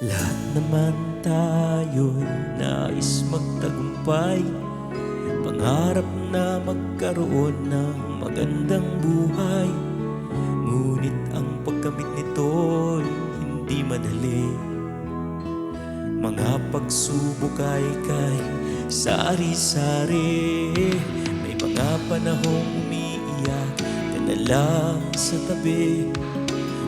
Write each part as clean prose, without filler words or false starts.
Lahat naman tayo'y nais magtagumpay, pangarap na magkaroon ng magandang buhay. Ngunit ang pagkamit nito'y hindi madali. Mga pagsubok ay kay sari-sari. May mga panahong umiiyak ka na lang sa tabi,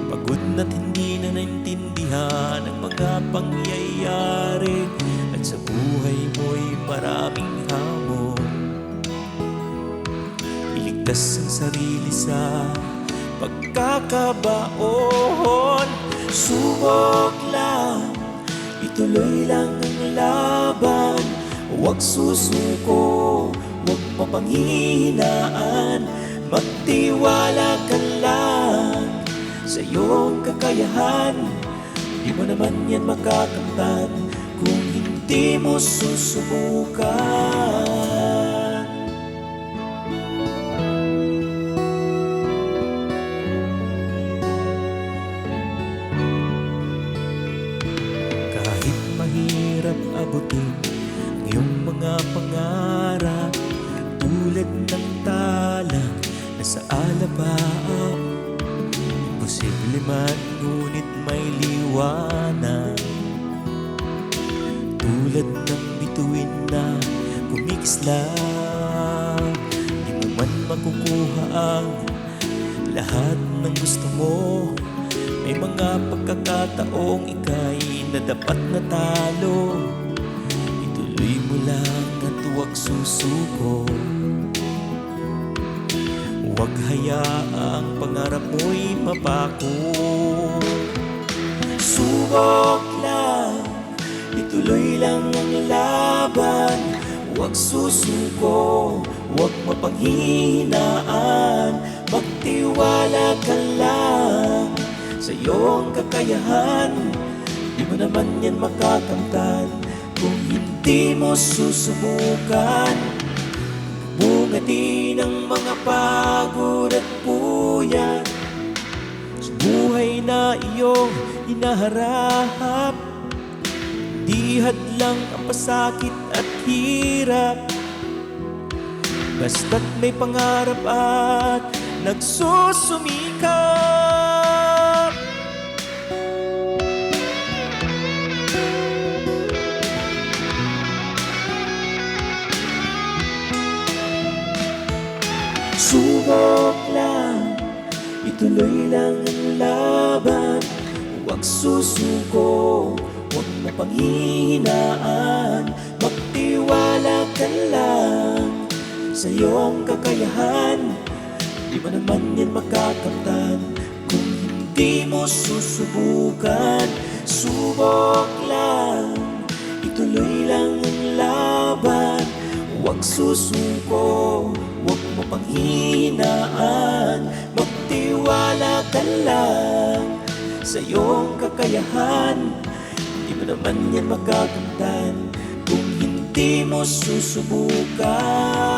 pagod na't hindi na naintindihan ang mga pangyayari. At sa buhay mo'y maraming hamon, iligtas ang sarili sa pagkakabaon. Subok lang, ituloy lang ang laban. Huwag susuko, huwag mapanghihinaan. Magtiwala ka lang sa iyong kakayahan. Di mo naman yan makakamtan kung hindi mo susubukan. Kahit mahirap abutin ang iyong mga pangarap, tulad ng tala na sa alabaw, posible man, ngunit may liwanag. Tulad ng bituin na kumikislap, di mo man makukuha ang lahat ng gusto mo. May mga pagkakataong ika'y na dapat natalo. Ituloy mo lang at huwag susuko. Huwag hayaang pangarap mo'y mapako. Subok lang, ituloy lang ang laban. Huwag susuko, huwag mapanghihinaan. Magtiwala ka lang sa iyong kakayahan. Di mo naman yan makakamtan kung hindi mo susubukan. Bungati ng mga pagod at puyat sa buhay na iyong hinaharap. Di hadlang ang pasakit at hirap, basta't may pangarap at nagsusumikap. Subok lang, ituloy lang ang laban. Huwag susuko, huwag mapanghihinaan. Magtiwala ka lang sa iyong kakayahan. Di mo naman yan makakamtan kung hindi mo susubukan. Subok lang, ituloy lang ang laban. Huwag susuko, huwag mapanghihinaan. Magtiwala ka lang sa iyong kakayahan. Di mo naman yan makakamtan kung hindi mo susubukan.